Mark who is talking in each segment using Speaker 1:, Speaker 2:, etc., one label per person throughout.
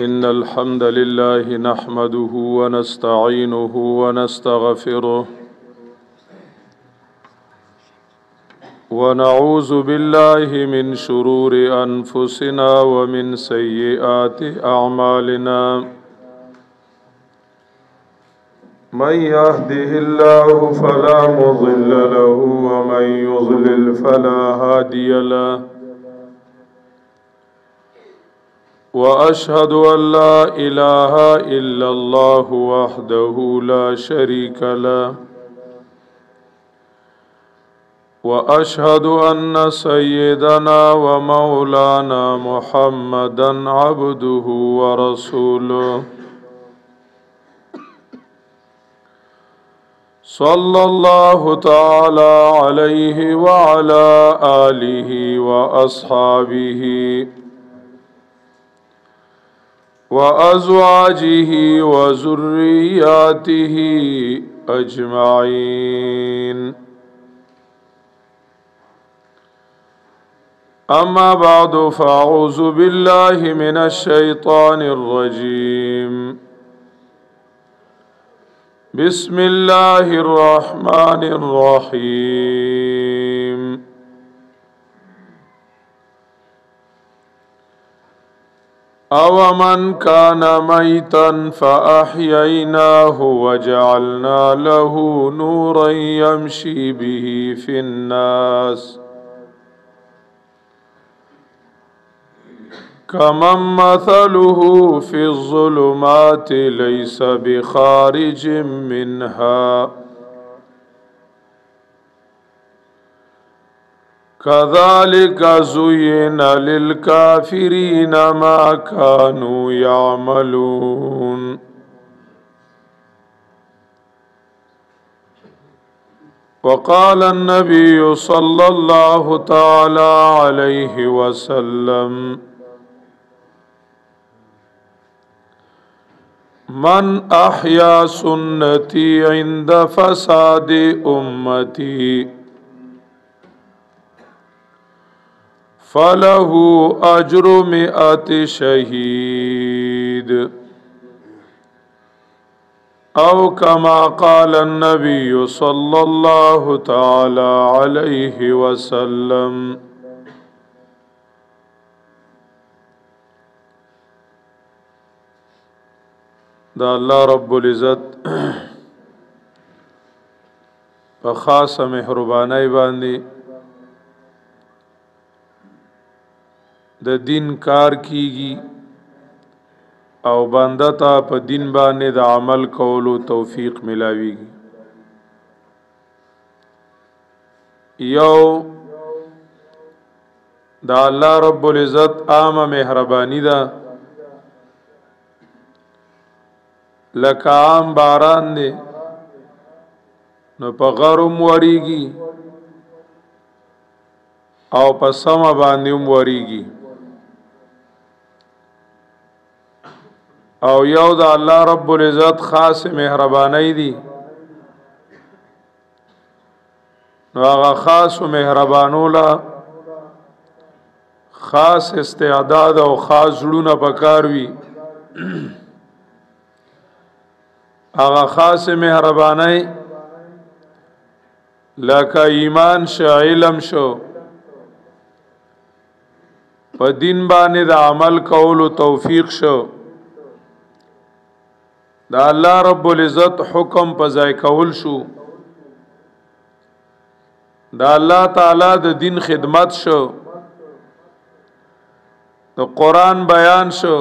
Speaker 1: إن الحمد لله نحمده ونستعينه ونستغفره ونعوذ بالله من شرور أنفسنا ومن سيئات أعمالنا من يهده الله فلا مضل له ومن يضلل فلا هادي له وأشهد أن لا إله إلا الله وحده لا شريك له وأشهد أن سيدنا ومولانا محمدا عبده ورسوله صلى الله تعالى عليه وعلى آله وأصحابه وأزواجه وذرياته أجمعين أما بعد فأعوذ بالله من الشيطان الرجيم بسم الله الرحمن الرحيم أَوَمَنْ كَانَ مَيْتًا فَأَحْيَيْنَاهُ وَجَعَلْنَا لَهُ نُورًا يَمْشِي بِهِ فِي النَّاسِ كَمَنْ مَثَلُهُ فِي الظُّلُمَاتِ لَيْسَ بِخَارِجٍ مِنْهَا كذلك زين للكافرين ما كانوا يعملون وقال النبي صلى الله تعالى عليه وسلم من أحيا سنتي عند فساد أمتي فله أجر 100 شهيد أو كما قال النبي صلى الله تعالى عليه وسلم دا الله رب العزت په خاصه مهرباني باندې د دین کار کیږي او بنده ته په دین باندې د عمل کولو توفیق ملاويږي یو دا الله رب العزت عامه مهرباني ده لکه عام باران دی نو په غرم وریږي او په سما باندې وریږي او یو دا الله رب العزت خاص مهرباني دي نو هغه خاص مهربانو لا خاص استعداد او خاص جوړونه پکار وي هغه خاص مهرباني لکه ایمان شو علم شو په دین باندې د عمل کولو توفیق شو دا الله رب العزت حکم په ځای کول شو دا الله تعالی د دین خدمت شو د قرآن بیان شو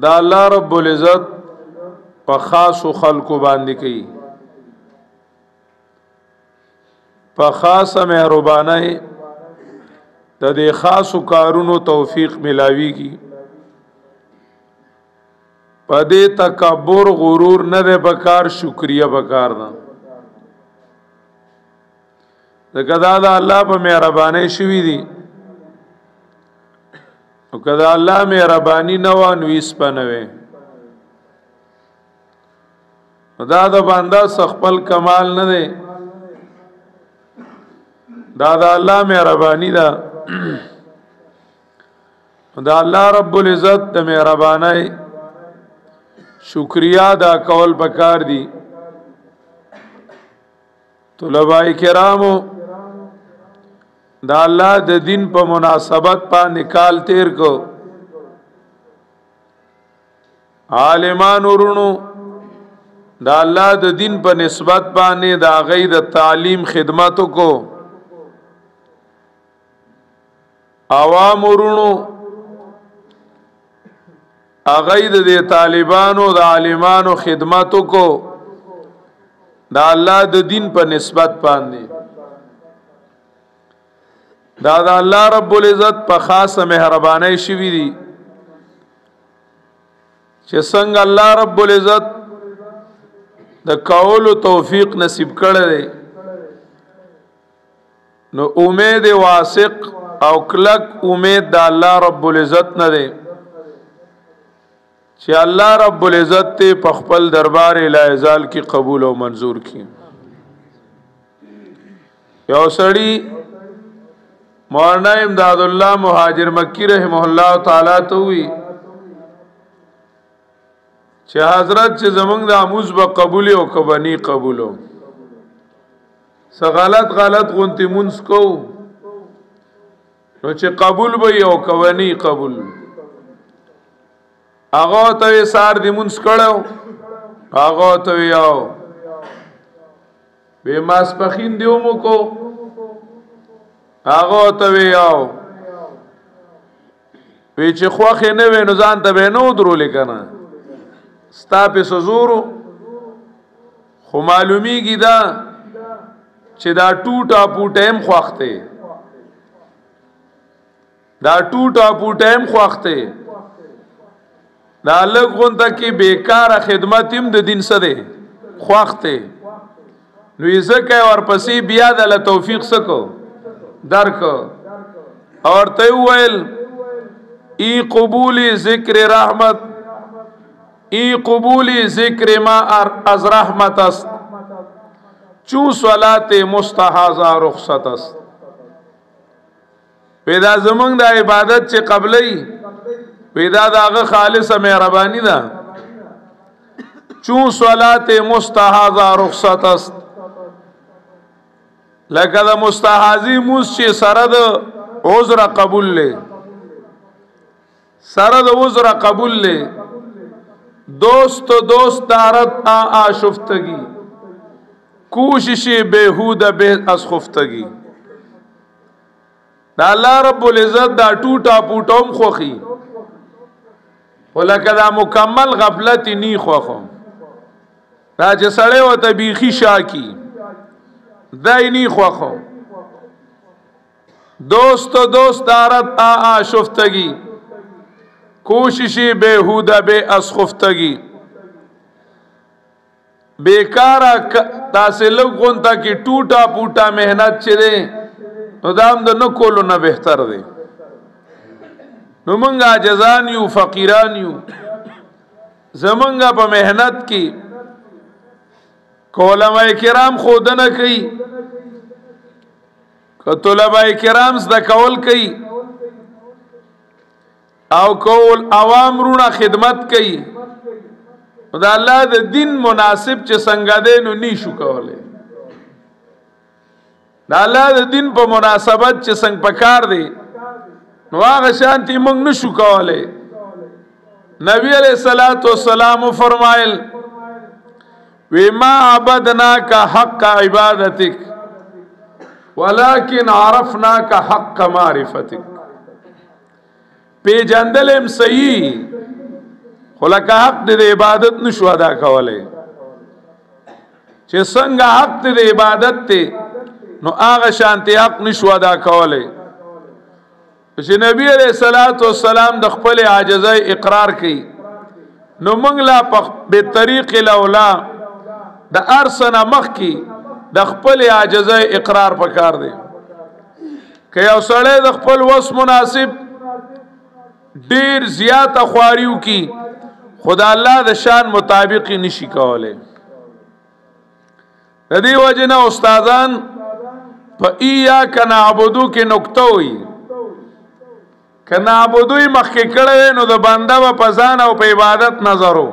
Speaker 1: دا الله رب العزت په خاص خلقو باندې کوي په خاصه مهرباني د دې خاص کارونو توفیق ملاويږي پدې تکبر غرور نه ده بکار شکریا بکار نه دغه دا الله په مهرباني شوی دي او کله الله مهرباني نه وان ویس پنوي دا د بندا خپل کمال نه ده دا الله مهرباني ده دا الله رب العزت د مهرباني شکریا دا کول پکار دی. طلباء کرامو دا الله د دین په مناسبت باندې کال تیر کو. عالمان ورونو دا الله د دین په نسبت باندې دا غي د تعلیم خدماتو کو. عوام ورونو اغه د طالبانو د عالمانو خدماتو کو دا الله د دین په نسبت باندې دا الله رب العزت په خاصه مهرباني شوی دی چې څنګه الله رب العزت د کول توفیق نصیب کړی نو امید واثق او کلک امید د الله رب العزت نه دی چې الله رب العزت ته په خپل دربار الهزال کی قبول او منظور کی. یو سړی مولانا امداد الله مهاجر مکی رحمه الله تعالی ته وی چې حضرت چې زمونږ د اموز به قبول او کبنی قبولو س غلط غونتی منس کو نو چې قبول به او کبنی قبول هغه ته سار دی منس کړو هغه ته یو به ماس پخین دیو مو کو هغه ته یو وی چې خوخه نه وینو ځان ته به نو درول کنه ستا په سزورو خو معلومیږي دا چې دا ټوټا پوټیم خوخته دا ټوټا پوټیم خوخته دا لږ غونډه کې بیکاره خدمت هم د دین سره خوخته نو یې ځکه ورپسې بیا د توفیق سکو درک اور ته ویل ای قبولی ذکر رحمت ای قبولی ذکر ما از رحمت است چون صلات مستحاضه رخصت است. پیدا زمونږ د عبادت چې قبلی پیدا داغه خالص مهربانی ده چون صلات مستحاضه رخصت است لکه د مستحاضی موس چې سره د عذر قبول له سره د عذر قبول له دوست دارت آشفتگی کوشش بیهوده به از خفتگی. دا الله رب العزت دا ټوټا پوټوم خوخي ولکه دا مکمل غفلت نی خوخو دا چې سړی وته بیخي شاکی دای نی خوخو دوست دارت آشفتگی کوششی بیهوده به از خفتگی بیکارا تاسه لوگون تا کی ټوټا پوټا محنت چره نو دام د نکولو نه بهتر دی. نو منګه جزان یو فقیران یو زمنګه په محنت کې علماء کرام خودنه کوي که طلباء کرام زده کول کوي او کول عوام رونه خدمت کوي دا الله د دین مناسب چې څنګه دی نو نشو کوله دا الله د دین په مناسبت چې څنګه پکار دی نو هغه شانتی موږ نشو کوله. نبی علیہ الصلوۃ والسلام فرمایل وما عبدناک حق عبادتک ولكن عرفناک حق معرفتک. پی جندلم صحیح خلق حق د عبادت نشو ادا کوله چې څنګه حق د عبادت ته نو هغه شانتی حق نشو ادا کوله. چې نبی علیہ الصلوۃ والسلام د خپل عاجزۍ اقرار کړي نو موږ لا په طریق الاولا د ارسنه مخ کی د خپل عاجزۍ اقرار پکار دی. که یو سړی د خپل وس مناسب ډیر زیات خواریو کی خدا الله د شان مطابق نشي کوله. د دې وجنه استادان په ایا کنا عبدو کې نقطه وي که نعبدوی مخکې کړی نو د بنده به په ځان او په عبادت نظرو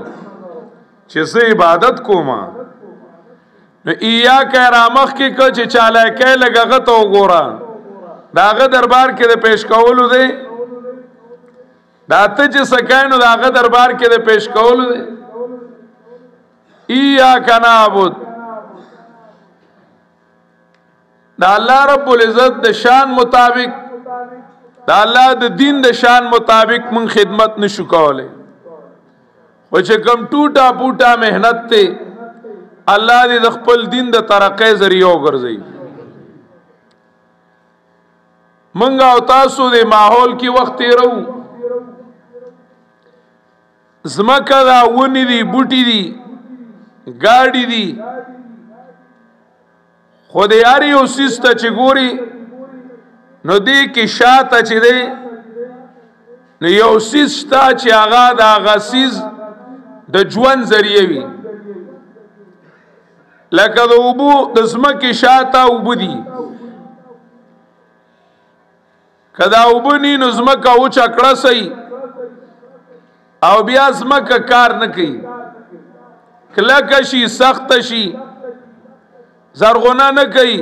Speaker 1: چې زه عبادت کومه نو ایاک را مخکې که چې چالاکی لږ هغه ته وګوره د هغه دربار کې د پیش کولو دی دا ته چې څه کوې نو د هغه دربار کې د پیش کولو دی ایاک نعبد دا الله رب العزت د شان مطابق دا الله د دین د شان مطابق من خدمت نشو کولای او چې کم ټوټا پوټا مهنت ته الله دې د خپل دین د ترقې ذریعہ وګرځي منګه او تاسو د ماحول کې وخت تیرو زمکه دا ونی دی بوټی دی گاڑی دی خود یاری او سیسته چې ګوري نو دی کې شاته چې دی نو یو سیسته چې هغه د هغه سیز د ژوند ذریعہ وي لکه د اوبو د ځمکې شاته اوبه دي که دا اوبه نی نو ځمکه وچه کړسئ او بیا ځمکه کار نه کوي کلکه شي سخته شي زرغونه نه کوي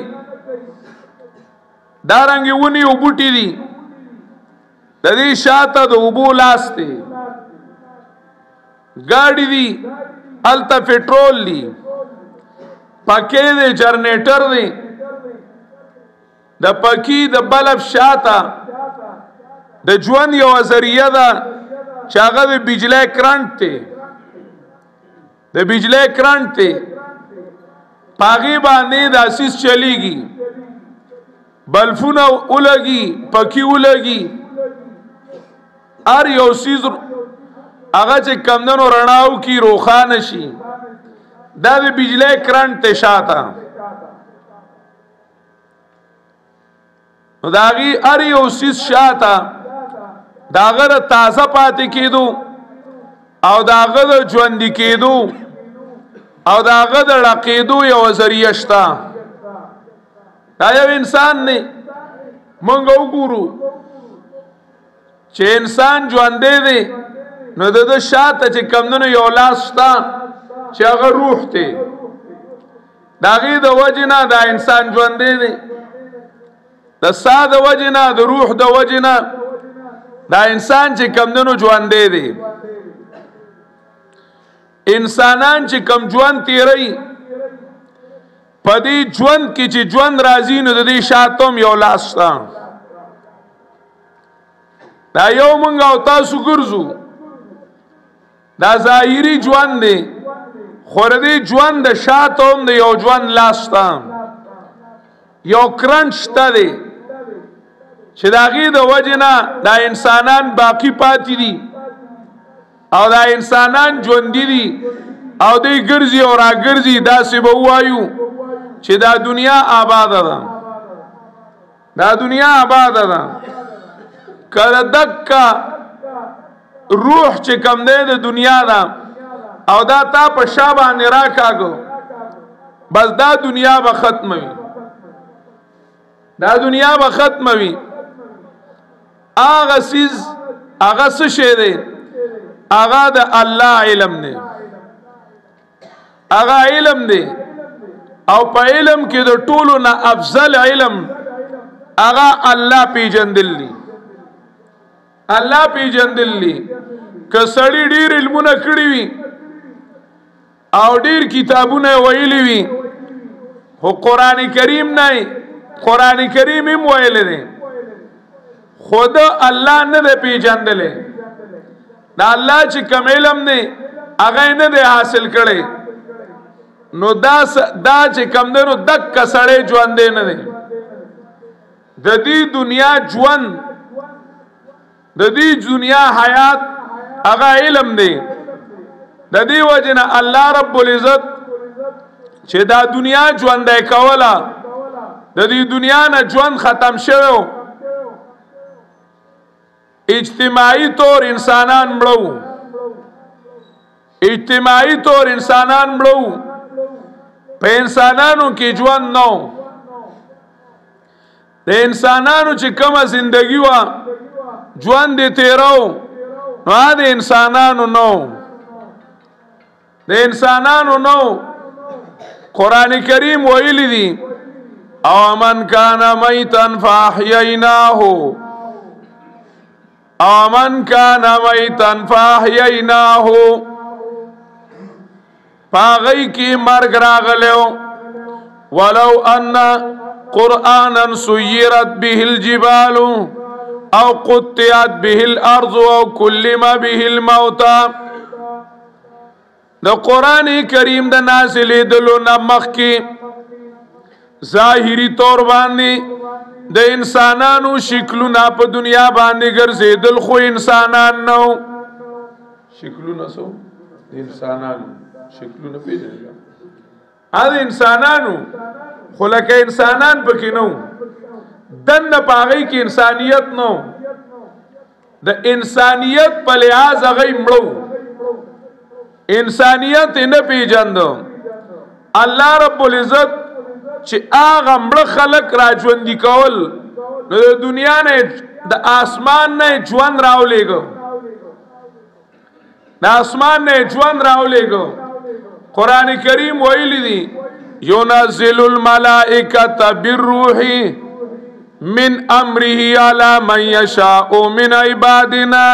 Speaker 1: دارنګې ونې او بوټي دي د دې شاته د اوبو لاس دی گاڑی دی هلته پټرول دی پکې دی جنریټر دی د پکې د بلب شاته د ژوند یو ذریعہ ده چې هغه د بجلی کرنټ دی د بجلی کرنټ دی پاغي باندې د اساس چلیږي بلفونه ولګي پکې ولګي ار یو سیز هغه چې کمندونو رڼاو کی روخانه شي دا د بجلی کرنټ ته شاته نو داغي ار یو سیز شاته داغه د تازه پاتې کېدو او داغه د ژوند کېدو او داغه د لقیدو یو ذریعہ شته دا یو انسان نه مونږ وګورو چې انسان ژوند دی نو د شاته چې کمونو یو لاس شته چې هغه روح ته داغه د وجنه دا انسان ژوند دی د ساده وجنه د روح د وجنه دا انسان چې کمونو ژوند دی انسانان چې کم ژوند تیری پدې ژوند کې چې ژوند راځي نو د دې شاتوم یو لاس شته دا یو مونږ او تاسو ګرځو دا ظاهري ژوند دی خو دې ژوند د شاتوم د یو ژوند لاس شته یو کرنټ شته دی چې داغي د وجنه دا انسانان باقی پاتې دي او دا انسانان ژوند دي او دې ګرځي او را ګرځي دا سی به وایو چې دا دنیا آباد ده دا دنیا آباد ده کله دکا روح چې کم دی د دنیا دا او دا تا په شابه نه راکاګو بس دا دنیا به ختموي دا دنیا به ختموي هغه سیز هغه څه شی دی هغه د الله علم دی هغه علم دی او په علم کې د ټولو نه افضل علم هغه الله پیژندل دي الله پیژندل دي که سړی ډیر علمونه کړی وي او ډیر کتابونه ویلي وي خو قران کریم نه قران کریم هم ویل دي خود الله نه پیژندل دا الله چې کوم علم نه هغه نه دی حاصل کړي نو دا چې کم دی نو دک سړی ژوند نه دی د دې دنیا ژوند د دې دنیا حیات هغه علم دی د دې وجنه الله رب العزت چې دا دنیا ژوند کولا د دې دنیا نه ژوند ختم شوه اجتماعی طور انسانان مړو اجتماعی طور انسانان مړو په انسانانو کې ژوند نو د انسانانو چې کومه زندگی وا ژوند دې تیرو نو د انسانانو نو د انسانانو نو قرآن کریم ویلی دی او من کان میتا فاحییناه او من کان میتا فاحییناه پاغی کی مرگ راغلیو ولو ان قرآنا سیرت به الجبال او قطعت به الارض او کلم به الموتى د قرآن کریم د نازلې دلو نمخ کی ظاهری طور باندې د انسانانو شکلونه په دنیا باندې ګرځېدل خو انسانان نو شکلونه سو د انسانانو شکلونه پیژنه ا انسانانو خو لکه انسانان پکې نو دنه پاغي کې انسانیت نو د انسانیت په لحاظ هغه مړو انسانیت نه پیژندو الله رب العزت چې هغه مړ خلق را ژوندۍ کول نو د دنیا نه د اسمان نه ژوند راولېګو د اسمان نه ژوند راولېګو قرآن کریم ویلی دی ينزل الملائكة بالروح من امره على من يشاء من عبادنا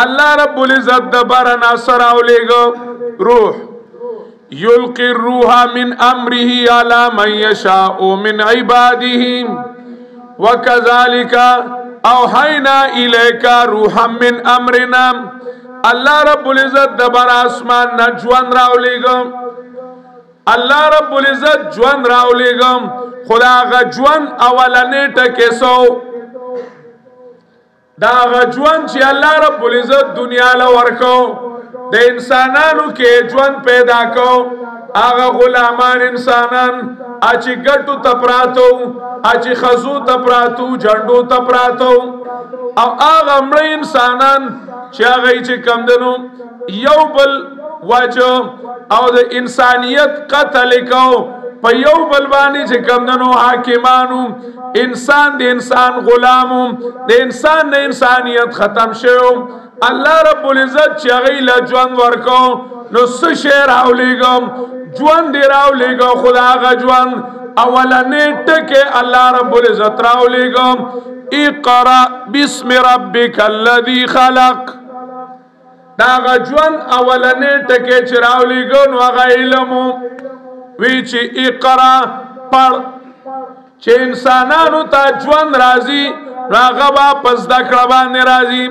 Speaker 1: الله رب العزت دبر ناصر اولېګو روح يلقي الروح من امره على من يشاء من عباده وكذلك اوحينا اليك روحا من امرنا الله رب العزت دبر اسمان نه ژوند راولېګم الله رب العزت ژوند راولېګم خدا غ ژوند اولنې ټکه سو دا غ ژوند چې الله رب العزت دنیا له ورکو د انسانانو کې ژوند پیدا کو هغه غلامان انسانان اچ ګټو تپراتو اچ خزو تپراتو جړډو تپراتو او هغه مړ انسانان چې هغه چې کم دنو یو بل وجه او د انسانیت قتل کو په یو بل باندې چې کم دنو حاکمانو انسان د انسان غلامو د انسان نه انسانیت ختم شو الله رب العزت چې هغه له ژوند ورکو نو څه شی راولېګم ژوند دی راولېګو خدا هغه ژوند اولنې ټکه الله رب العزت راولېګم اقرا بسم ربک الذی خلق دا غجوان اولنې ټکه چراولېګو نو هغه علم وی چې اقرا پړ چې انسانانو ته ژوند راځي راغه واپس د کړه باندې راځي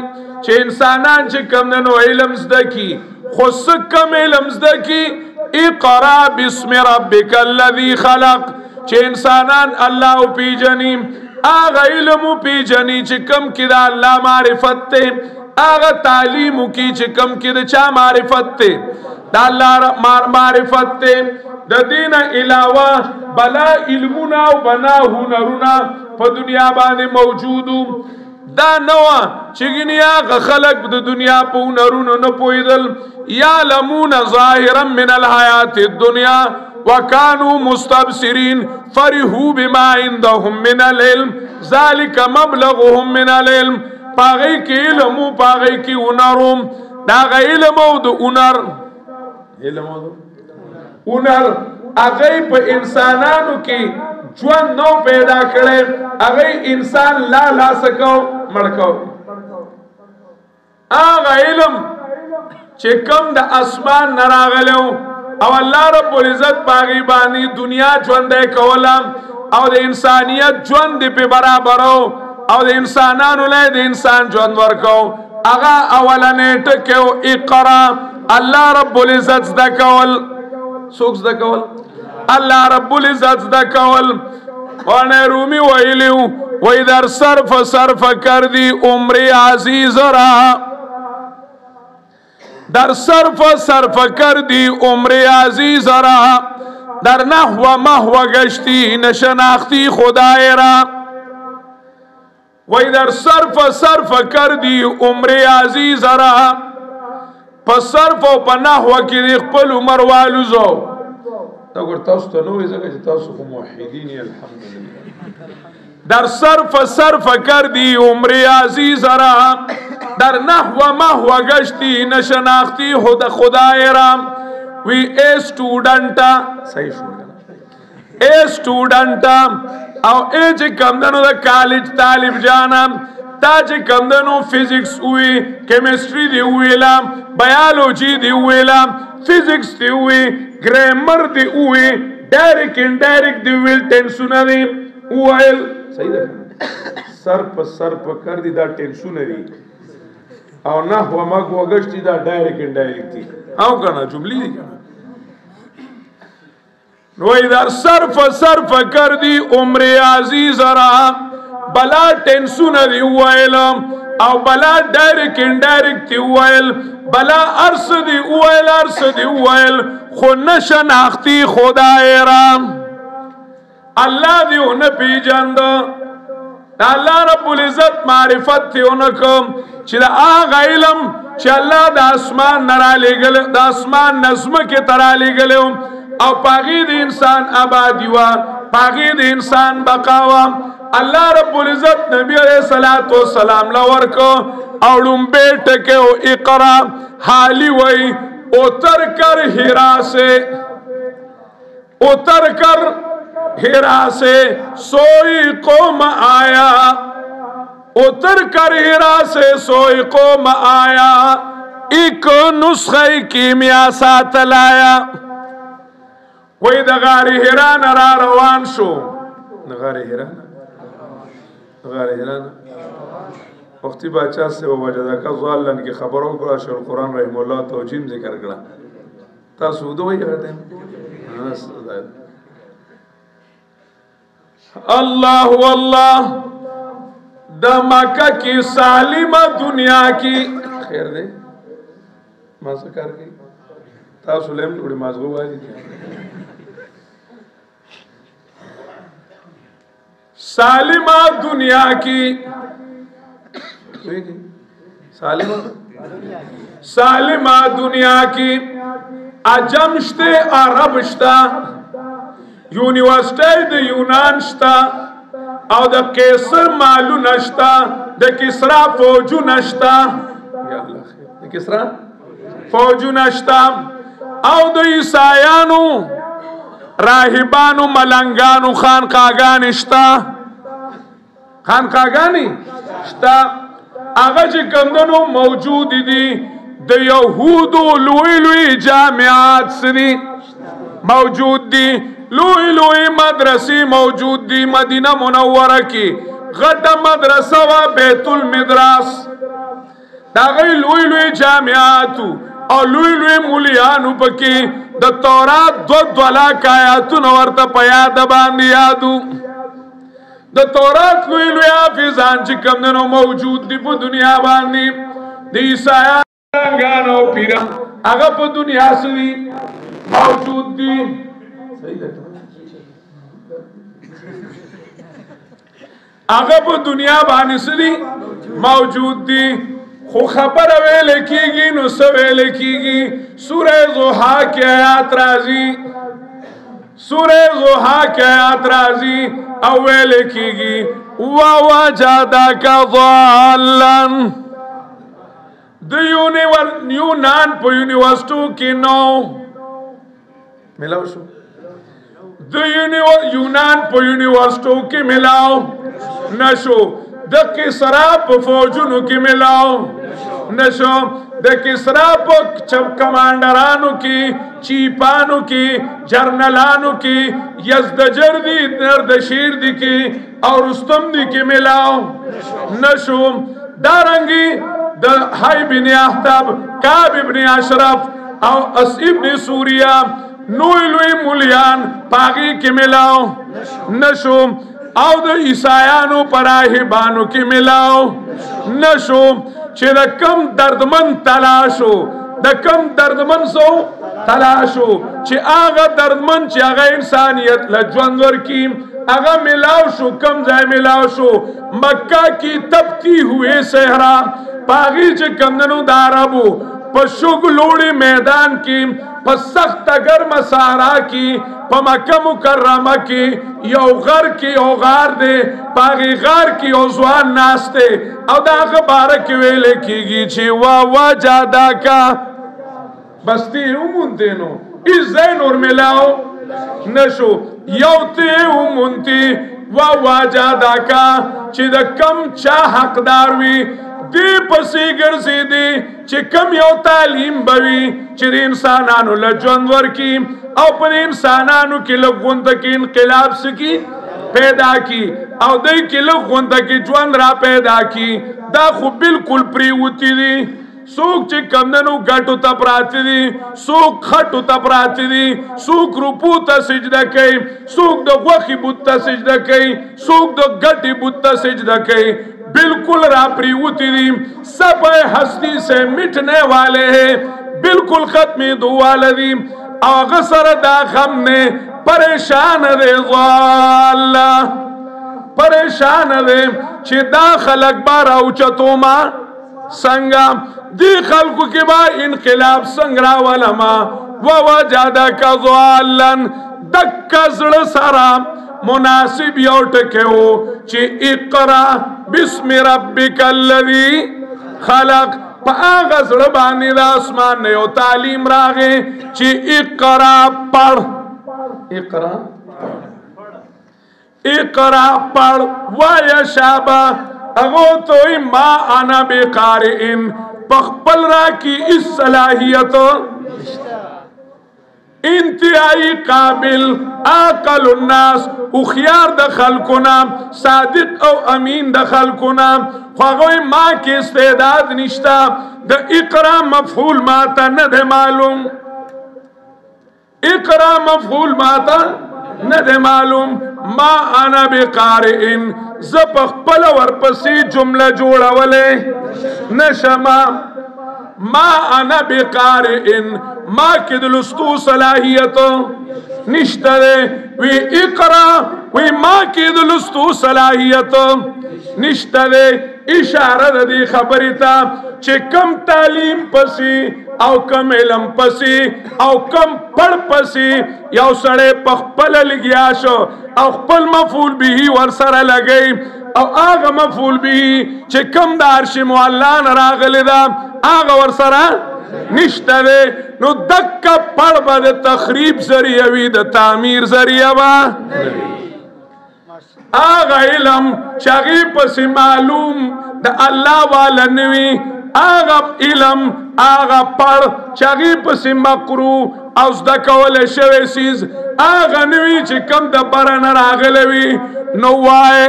Speaker 1: چې انسانان چې کم نو علم زده کی خو کم علم زده کی اقرا بسم ربک الذی خلق چې انسانان الله پیجنی هغه علم پیجنی چې کم کې د الله معرفت ته هغه تعلیم کی چې کم کې د چا معرفت ته د الله معرفت ته د دین علاوه بلا علمنا او بنا هنرنا په دنیا باندې موجودو دا نوا چې ګنیا خلق د دنیا په هنرونو نه پویدل یعلمون ظاهرا من الحیات الدنیا وكانوا مستبصرين فرحوا بما عندهم من العلم ذلك مبلغهم من العلم پاغی کی علم پاغی کی هنرم دا علم او د هنر علم او هنر هغه په انسانانو کې ژوند نو پیدا کړي هغه انسان لا سکو مړکو هغه علم چې کم د اسمان نراغلو او الله رب العزت باغی باندې دنیا ژوند کولا او د انسانیت ژوند په برابرو او د انسانانو له د انسان ژوند ورکو هغه اولنې ټکو اقرا الله رب العزت زده کول څوک زده کول الله رب العزت زده کول قرآن رومی ویلیو وی در صرف کردی عمر عزیز را در صرف کردی عمر عزیز را در نحو محو گشتی نشناختی خدای را وی در صرف کردی عمر عزیز را پس صرف و پا نحو کی دی خپل عمر والوزو تا گر تاسو تا نوی زکر چه تاسو خو موحیدینی الحمدللہ در صرف کردی عمر عزیز را، در نحو محو گشتی نشناختی خدای را. وی اے سٹوڈنٹا صحیح شو اے سٹوڈنٹا او اے چه کمدنو دا کالج طالب جانا تا چه کمدنو فزکس ہوئی، کیمسٹری دی ہوئیلا، بیالوجی دی ہوئیلا، فزکس دی ہوئی، گریمر دی ہوئی، ڈائریک انڈائریک دی ہوئی، ٹینسونا دی ہوئیل صحیح دا سر پا کر دی دا ٹینسونا دی او نحو مگو گشتی دا ڈائریک انڈائریک دی او کنا جملی دی کنا نوی در صرف کردی عمر عزیز را، بلا ٹینسون دی اوائل او بلا ڈائریک انڈائریک دی اوائل، بلا عرص دی اوائل خو نشناختی خدای را. اللہ دی انہ پی جاند اللہ رب العزت معرفت تی انکم چی دا آغا علم چی اللہ دا اسمان نرا لے گلے دا اسمان نظم کے ترا لے گلے او پاغی دی انسان آبادی وا، پاغی دی انسان بقاوا. اللہ رب العزت نبی علیہ السلام لورکو اوڑم بیٹ کے او اقرا حالی وئی اتر کر ہیرا سے سوئی قوم آیا، اتر کر ہیرا سے سوئی قوم آیا، ایک نسخہ کیمیا ساتھ لایا. وی دا غار حیران را روان شو، غار حیران وقتی باچہ سے وہ وجدہ کا ظالن کی خبروں کو اشار قرآن رحم اللہ توجیم ذکر کرا تا سودو ہی کرتے ہیں اللہ واللہ دا مکہ کی سالمہ دنیا کی خیر دے ماسا کر گئی تا سلیم توڑی مازگو آجی سالمہ دنیا کی سالمہ دنیا کی عجم شتے عرب شتا یونیورسٹی دا یونان شتا او دا کیسر مالو نشتا دا کسرا فوجو نشتا دا کسرا فوجو نشتا او دا عیسائیانو راہبانو ملنگانو خانقاگان شتا خانقاگانی شتا آغا چی کمدنو موجود دی دا یہودو لوی جامعات سری موجود دی لوی مدرسی موجود دی مدینہ منورہ کی غٹا مدرسہ و بیت المدراس دا غی لوی جامعاتو اور لوی مولیانو پکی دا تورات دو لاکھ آیاتو نورتا پیاد باندی یادو دا تورات لوی حافظان چی کمدنو موجود دی پا دنیا باندی دی عیسائیان گانو پیرا اگا پا دنیا سوی موجود دی اگا پا دنیا باندی سوی موجود دی خو خبر ویلے کی گی نو سویلے کی گی سورہ ضحا کی آیات رازی سورہ ضحا کی آیات رازی اویلے کی گی وَوَجَدَكَ ضَالًا یونان پا یونیورسٹو کی نو ملاو شو یونان پا یونیورسٹو کی ملاو نشو دا کسرا پا فوجنو کی ملاو نشو دا کسرا پا چپ کمانڈرانو کی چیپانو کی جرنلانو کی یزدجر دی نردشیر دی کی اور رستم دی کی ملاو نشو دارنگی دا حی بن احتاب کعب ابن اشرف او اس ابن سوریہ نوی مولیان پاگی کی ملاو نشو او دا عیسائیانو پراہبانو کی ملاو نشو چی دا کم دردمن تلاشو دا کم دردمن سو تلاشو چی آغا دردمن چی آغا انسانیت لجوندور کی آغا ملاو شو کم جائے ملاو شو مکہ کی تبتی ہوئے صحرا پاگی چی کم دنو داربو په شګلوړي میدان کې په سخت ګرم صحرا کې په مکه مکرمه کې یو غر کې یو غار دی پاغي غار کې یو ځوان ناشته او دا خبره کې ویل کېږي چې وا جادا کا بستی ومونته نو ای نور ملاو نشو یو ته ومونتی وا جادا کا چې د کم چا حقدار وي دی پسی گرزی دی چی کم یو تعلیم بوی چی دی انسانانو لجوند ورکی او پر انسانانو کی لگوند کی انقلاب سکی پیدا کی او دی کی لگوند کی جوند را پیدا کی دا خو بالکل پریوتی دی سوک چی کمدنو گٹو تا پراتی دی سوک خطو تا پراتی دی سوک روپو تا سجدہ کئی سوک دا غوخی بود تا سجدہ کئی سوک دا گٹی بود تا سجدہ کئی بالکل راپری ہوتی دی سب ہستی سے مٹنے والے ہیں بالکل ختمی دو والدی اغسر دا غم نے پریشان دے ضالہ پریشان دے چی دا خلق بارا اوچتو ما سنگا دی خلقو کی با انقلاب سنگرا والما ووجادا کا ضالن دکا زڑ سرام مناسب یو ٹکے ہو چی اقرا بسم ربک الذی خلق پا آغاز ربانی دا اسمان نیو تعلیم راگے چی اقرا پڑھ اقرا پڑھ ویا شابہ اگو توی ما انا بے قارئن پخپل را کی اس صلاحیتو انتہائی قابل عاقل الناس اخیار دخل کنا صادق او امین دخل کنا خواہوئی ماں کے استعداد نشتا دا اقرا مفعول ماتا ند معلوم اقرا مفعول ماتا ند معلوم ما انا بقارئن زپخ پلور پسی جملہ جوڑا ولے نشما ما انا بقارئن ما کی دلستو صلاحیتو نشتا دے وی اقرا وی ما کی دلستو صلاحیتو نشتا دے اشارہ دی خبری تا چے کم تعلیم پسی او کم علم پسی او کم پڑھ پسی یو سڑے پخپل لگیا شو او خپل مفعول بھی ورسر لگئی او آغا مفعول بھی چے کم دارش معلان راغل دا آغا ورسر نشتا دے نو دکا پڑھ با دے تخریب ذریعہ وی دے تعمیر ذریعہ با آغا علم چاگی پسی معلوم دا اللہ والا نوی آغا علم آغا پڑھ چاگی پسی مقرو اوز دا کول شوی سیز آغا نوی چی کم دا برن راغلوی نو وائے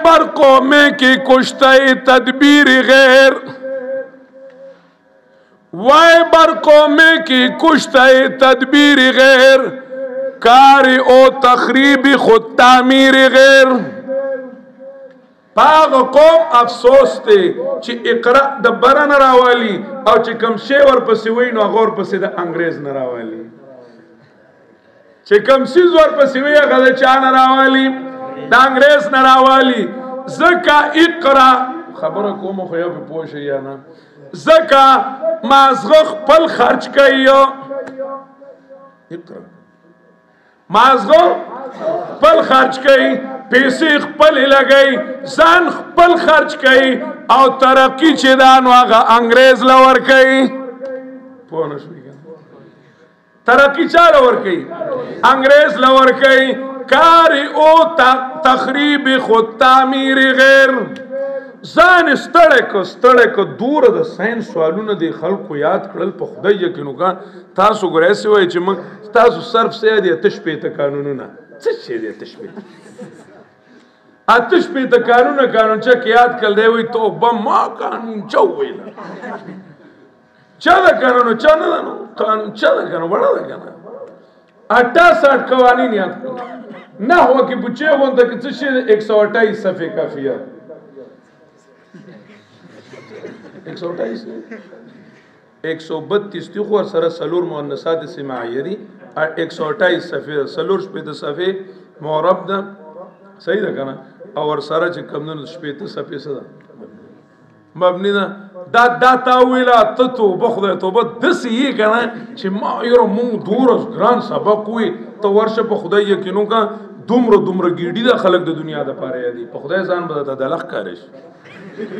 Speaker 1: بر قومے کی کشتائی تدبیر غیر وائے بر قومے کی کشتائی تدبیر غیر کاری او تخریبی خود تعمیر غیر پاغ قوم افسوس تے چی اقرأ دا برن راوالی او چی کم شیور پسی وی نو غور پسی دا انگریز نراوالی چی کم سیزور پسی وی اگر دا چا نراوالی دا انگریز نراوالی زکا اقرأ خبر کوم خویا پی پوش یا نا زکا مازغخ پل خرچ کئیو اقرأ مازغخ پل خرچ کئی پیسی خپل لگئی زن خپل خرچ کئی او ترقی چی دانو آگا انگریز لور کئی پونش بھی کنا ترقی چا لور کئی انگریز لور کئی کاری او تخریب خود تعمیر غیر زان ستڑک دور دا سین سوالون دی خلق کو یاد کرل پا خدای یکنو کان تاسو گر ایسی ہوئی چی من تاسو صرف سے دی اتش پیتا قانونو نا چچے دی اتش پیتا اتش پیتا قانون چک یاد کل دے ہوئی تو ما قانون چو ہوئی نا چا دا قانون چا نا دا قانون چا دا قانون بڑا دا قانون 68 قوانین یاد کرو نہ ہوا کہ بچے ہوں تک چشے 128 صفحے کافی ہے 128 132 تیخو اور سر سلور مؤنثات سے معیری 128 صفحے سلور شپیت صفحے معرب دا صحیح دا کنا اور سر چھ کمدن شپیت صفحے صدا مبنی دا دا تا ویلا ته توبه خدای توبه داسې یې که نه چې ما یاره مونږ دومره ګران سبق وي ته ورشه په خدای یقین وکړه دومره ګیډي ده خلک د دنیا دپاره یادي په خدای ځان به درته دلخ ښکاري شي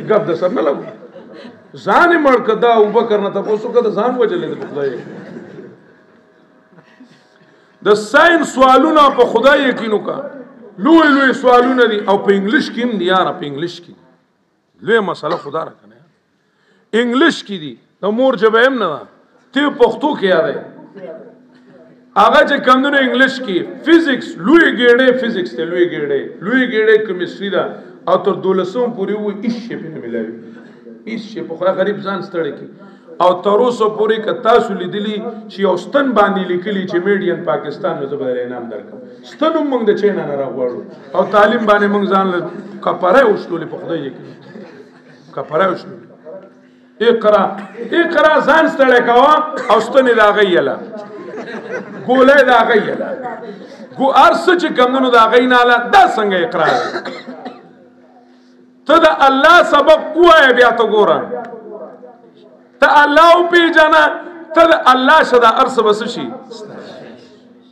Speaker 1: ګپ د سر نه لګو ځان یې مړ که دا ابوبکر نه تپوس وکړه د ځان وجلی ده په خدای د ساینس سوالونه په خدای یقین وکړه لوی سوالونه دي او په انګلیش کې هم دي یاره په انګلیش کې لوی مسله خدا را کنه انګلیش کې دي د مور ژبه هم نه ده ته پښتو کې یادی هغه چې کمدنو انګلیش کې فزیکس لوی ګیډې فزیکس ته لوی ګیډې کیمستري ده او تر 12 پورې وي هیڅ شی په نه ملاوي هیڅ شی په خو غریب ځان ستړی کی او تر اوسه پورې که تاسو لیدلی چې یو ستن باندې لیکلی چې میډین پاکستان مې زبر انعام درکم ستنو موږ د چینا نه راغواړو او تعلیم باندې موږ ځان کپره وشلولې په خدای کې کپره وشلولې اقرا ځان ستړی کوه او ستنې د هغې یله ګولۍ د هغې یله هر څه چې کمدنو د هغې ناله دا څنګه اقرا دی ته د الله سبق ووایه بیا ته ګوره ته الله وپېژنه ته د الله شه دا هر څه به څه شي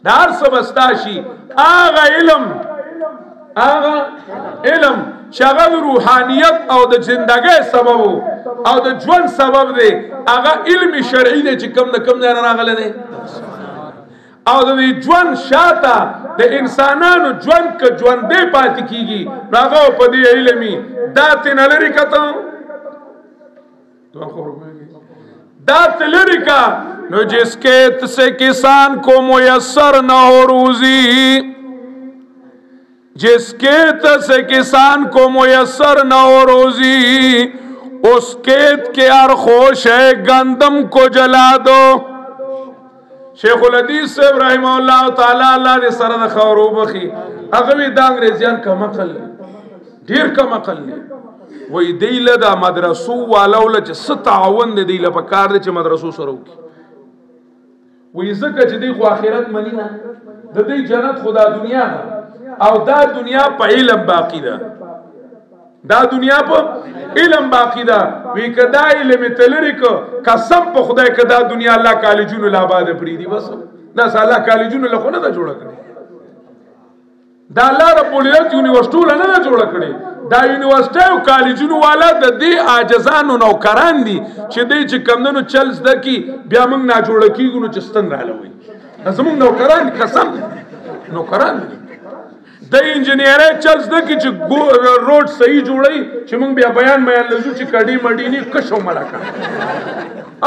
Speaker 1: دا هر څه به ستا شي هغه علم چې هغه د روحانیت او د زندګۍ سبب او د ژوند سبب دی هغه علم شرعي دی چې کم نه کم ځای نه راغلی دی او د ژوند شاته د انسانانو ژوند که ژوندی پاتې کېږي نو هغه په دې علمي دا تېنه لرې کته دا تلری کا نو جس کھیت سے کسان کو میسر نہ ہو روزی جس کھیت سے کسان کو میسر نہ ہو روزی اس کھیت کے ہر خوش ہے گندم کو جلا دو شیخ الحدیث صاحب رحمہ اللہ تعالی اللہ دے سره د خورو بخي هغه دا انګريزيان کم عقل ډیر کم عقل وای دیله دا مدرسو والو له چې ستعاون دی دیله په کار دی چې مدرسو سره وکي وای زکه چې دی خو آخرت منی نه د دې جنت خدا دنیا ده او دا دنیا په علم باقی ده دا دنیا په علم باقی ده وی کدا علم تلری کو قسم په خدای کدا دنیا الله کالجونو لا آباد پری دی بس دا الله کالجونو له خو نه جوړ کړي دا الله رب العزت یونیورسيټو نه جوړ کړي دا یونیورسيټي او کالجونو والا د دې عاجزانو نوکران دي چې دې چې کمندونو چل زده کی بیا موږ نه جوړ کیږو نو چستن رالوي زموږ نوکران قسم نوکران دي د انجینیرۍ چل زده کی چې روډ صحیح جوړي چې موږ بیا بیان لزو چې کډی مډی نه کښو مړه کړ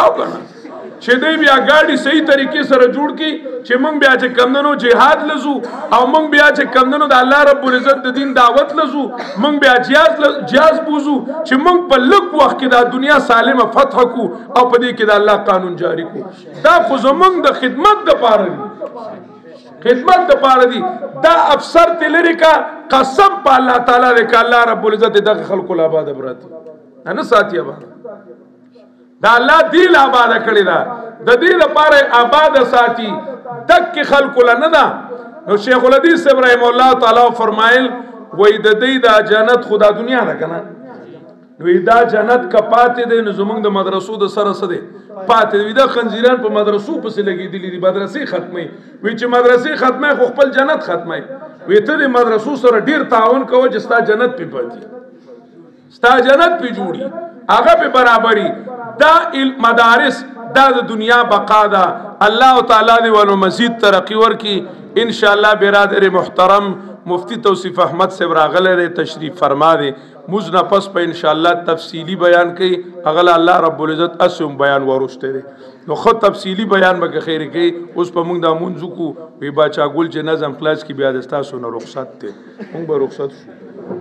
Speaker 1: او کنه چې دې بیا ګاډي صحیح طریقې سره جوړ کی چې موږ بیا چې کمندونو جهاد لزو او موږ بیا چې کمندونو د الله رب العزت د دین دعوت لزو موږ بیا جهاز بوزو چې موږ په لږ وخت کې د دنیا سالمه فتح کو او په دې کې د الله قانون جاری کو دا خو زموږ د خدمت د پاره دی خدمت د پاره دی دا افسر تلری کا قسم په الله تعالی دې کا الله رب العزت د خلق الاباد براتی نه ساتي آباد دا الله دې آباد کړی دا د دې لپاره آباد ساتي دک خلق لنه دا نو شیخ الحدیث ابراهیم الله تعالی فرمایل وای د دې دا جنت خدا دنیا نه کنه نو دا جنت کپاتې دې نو زمونږ د مدرسو د سره سره پاتې وي دا خنزیران په مدرسو پسې لګېدلي دي مدرسې ختمي وی چې مدرسې ختمه خو خپل جنت ختمه وی ته د مدرسو سره ډیر تعاون کوه چې ستا جنت پې پاتې ستا جنت پې جوړي هغه په برابرۍ دا مدارس دا د دنیا بقا ده الله تعالی دې ولو مزید ترقی ورکړي ان شاء الله برادر محترم مفتی توصیف احمد صاحب راغله تشریف فرما دي موږ نه پس په ان شاء الله تفصیلی بیان کوي اغله الله رب العزت اسوم بیان ورسته دي نو خو تفصیلی بیان به خیر کوي اوس په موږ د مونږ کو وی باچا ګل چې نظم خلاص کی بیا د تاسو نه رخصت ته موږ به رخصت شو